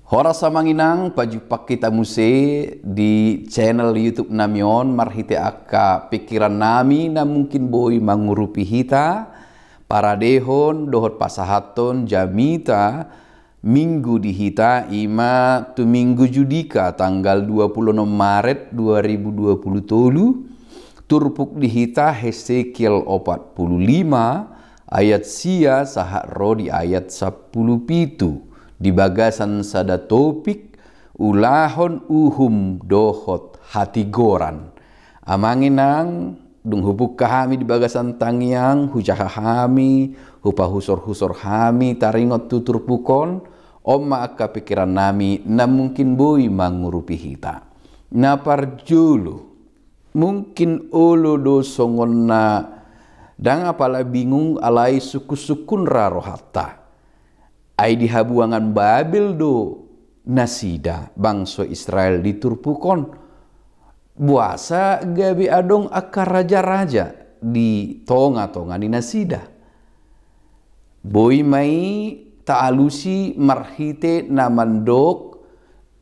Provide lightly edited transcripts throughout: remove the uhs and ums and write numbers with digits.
Hora samanginang pajupak kita muse di channel YouTube namion marhite akka pikiran nami na mungkin boy mangurupi hita para dehon dohot pasahaton jamita minggu di hita ima tu minggu judika tanggal 26 Maret 2020 turpuk di hita Hesekiel 45 ayat sia sahak ro di ayat 10 di bagasan sada topik ulahon uhum dohot hati goran amanginang dung hubuk kami di bagasan tangyang hujaha kami hupa husor kami taringot tutur pukon omma akka pikiran nami na mungkin boy mangurupi hita na parjulu mungkin olo do songon na dang apala bingung alai suku-sukun raro hatta ai di habuangan Babel do nasida bangsa Israel diturpukon buasa gabi adong akar raja-raja di tonga-tonga di nasida boy mai taalusi marhite namandok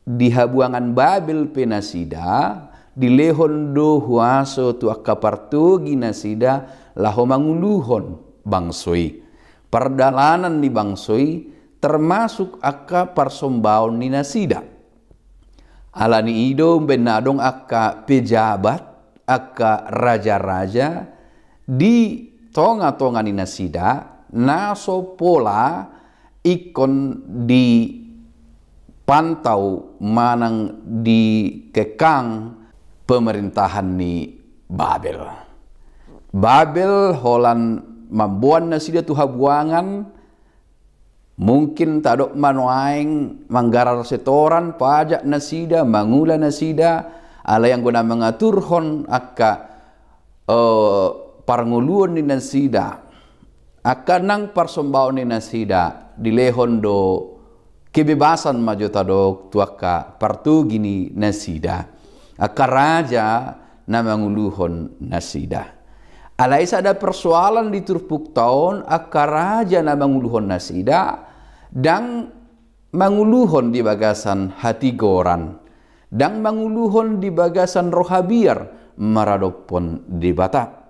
di habuangan Babel penasida di lehon do huaso tu akapartogi nasida laho manguluhon bangsoi perdalanan di bangsoi termasuk akka parsombaon ni nasida alani ido benadong akka pejabat akka raja-raja di tonga-tonga ni nasida naso pola ikon di pantau manang di kekang pemerintahan ni Babel holan mambuan nasida tu habuangan mungkin tadok manuaing manggarar setoran pajak nasida mangula nasida ala yang guna mengatur hon akka parnguluan ni nasida akka nang parsombaon ni nasida dilehon do kebebasan maju tadok tuaka partugi ni nasida akka raja na manguluhon nasida alai ada persoalan di turpuk tahun akka raja na manguluhon nasida dan manguluhon di bagasan hati goran dan manguluhon di bagasan rohabiar maradopon di bata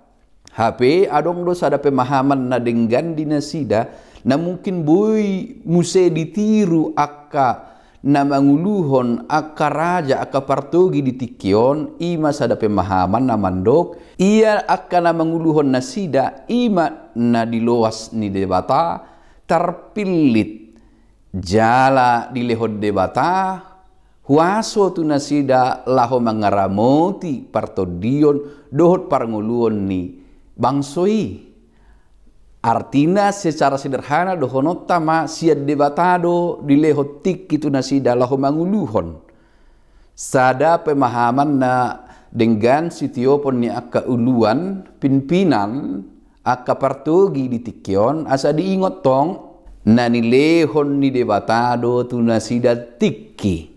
HP adong do sada pemahaman na denggan di nasida na mungkin boy muse ditiru akka na manguluhon akka raja akka partogi di tikion ima sada pemahaman na mandok ia akka na manguluhon nasida ima na diloas ni debata terpilit jala di lehod debata huaso tu nasida laho mangaramoti partodion dohot parnguluhon ni bangsoi artinya secara sederhana dohonot tama siad debatado di lehot tik itu nasida laho manguluhon sada pemahaman na dengan sitiopon ni akka uluan pinpinan akka partogi di tikyon asa diingot tong na nilehon ni debatado tu nasida tikki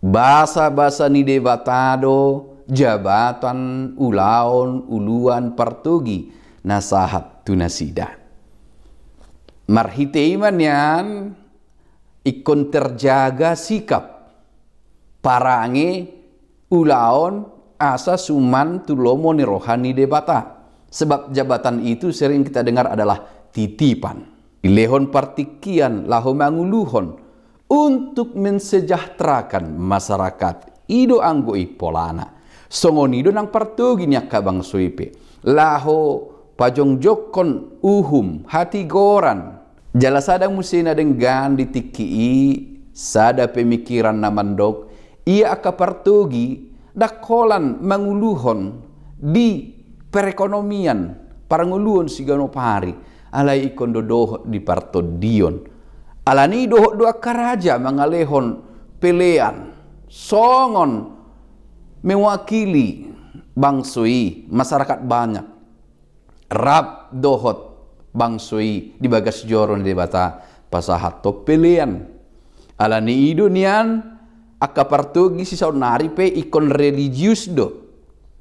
basa-basa ni debatado jabatan ulaon uluan partogi nasahat tu nasida marhite iman yan ikon terjaga sikap parange ulaon asa suman tulomo ni rohani debata sebab jabatan itu sering kita dengar adalah titipan dilehon partikian laho manguluhon untuk mensejahterakan masyarakat ido anggoi polana songonido nang partogi ni akka bangsoipe laho pajong jokon uhum hati goran jala sada musina denggan ditikii sada pemikiran namandok ia akka partogi dakolan manguluhon di perekonomian paranguluhon sigano pari alai ikon dodoh di partodion alani doh doa karaja mangalehon pelean songon mewakili bangsoi masyarakat banyak rab dohot bangsoi di bagas joron di bata pasahat to pelean alani idunian akka partogi si saunari pe ikon religius do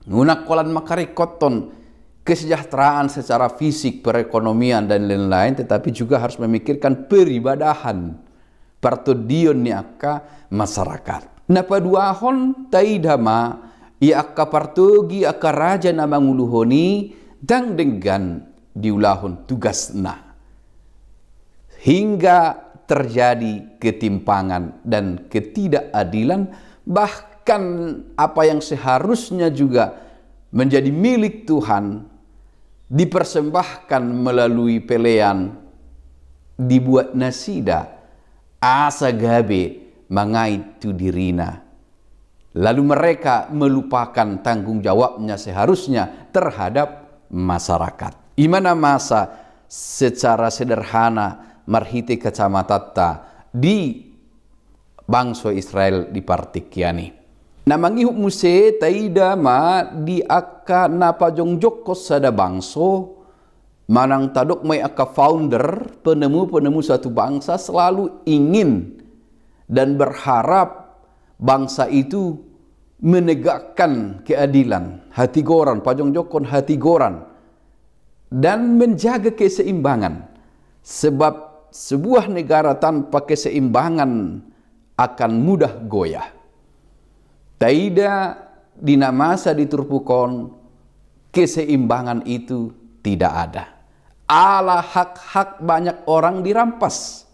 ngunak kolan makarikoton kesejahteraan secara fisik perekonomian dan lain-lain tetapi juga harus memikirkan peribadahan pertudion ni akka masyarakat. Napaduahon taidama ia akka partugi akka raja na manguluhoni dang denggan diulahon tugasna. Hingga terjadi ketimpangan dan ketidakadilan, bahkan apa yang seharusnya juga menjadi milik Tuhan dipersembahkan melalui pelean, dibuat nasida asa gabe mangait tu dirina. Lalu mereka melupakan tanggung jawabnya seharusnya terhadap masyarakat. Imana masa secara sederhana marhite kacamatatta di bangsa Israel di partikiani. Namangi muse taida ma di akka napajongjok sada bangso manang tadok may akka founder penemu satu bangsa selalu ingin dan berharap bangsa itu menegakkan keadilan, hatigoran, pajongjokon hatigoran dan menjaga keseimbangan. Sebab sebuah negara tanpa keseimbangan akan mudah goyah. Taida dina masa diturpukon keseimbangan itu tidak ada. Ala hak-hak banyak orang dirampas.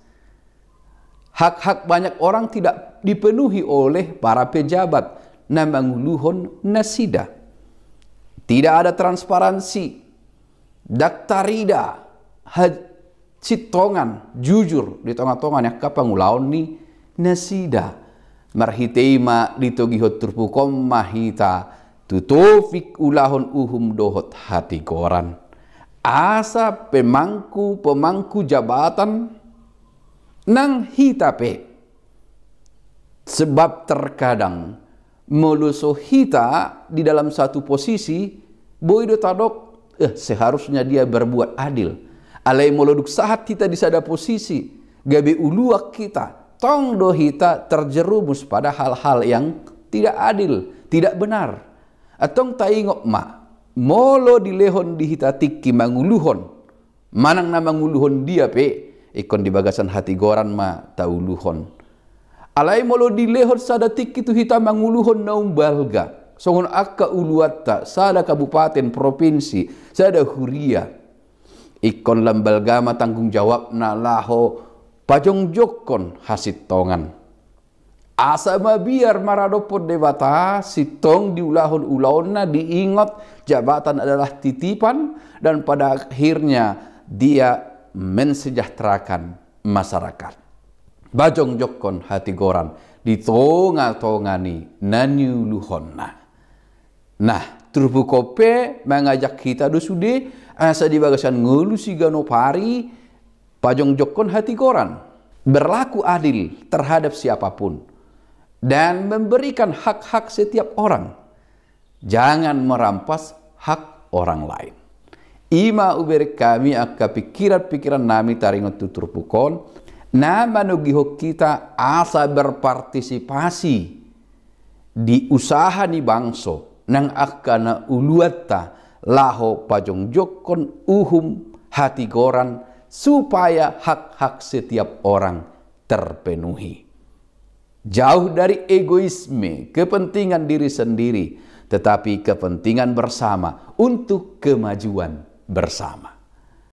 Hak-hak banyak orang tidak dipenuhi oleh para pejabat na manguluhon nasida. Tidak ada transparansi. Daktarida citongan jujur di tengah-tengah yang kapangulaon ni nasida marhiteima ditogihot turpukom mahita tutofik ulahon uhum dohot hati goran asa pemangku jabatan nang hitape sebab terkadang meluso hita di dalam satu posisi boido tadok seharusnya dia berbuat adil. Alai moloduk saat kita di sada posisi gabe uluak kita tong do hita terjerumus pada hal-hal yang tidak adil, tidak benar. Atong taingok ma molo dilehon di hita tikki manguluhon manang na manguluhon dia pe ikon di bagasan hati goran ma tauluhon. Alai molo dilehon sada tikki tu hita manguluhon naum balga songon akka uluatta sada kabupaten provinsi sada huria ikon lambal gama tanggung jawab na laho pajongjokon hasit tongan. Asa biar maradopod debata sitong diulahon na diingat jabatan adalah titipan dan pada akhirnya dia mensejahterakan masyarakat. Bajongjokon hati goran ditonga-tongani naniuluhonna. Nah, turbukope mengajak kita dosude asa di bagasan ngelu sigano pari pajongjokon hati goran berlaku adil terhadap siapapun dan memberikan hak-hak setiap orang, jangan merampas hak orang lain. Ima uber kami akka pikiran-pikiran nami taringot tuturpukon na manugihok kita asa berpartisipasi di usaha ni bangso nang akana uluatta laho pajongjokon uhum hati goran supaya hak-hak setiap orang terpenuhi. Jauh dari egoisme, kepentingan diri sendiri, tetapi kepentingan bersama untuk kemajuan bersama.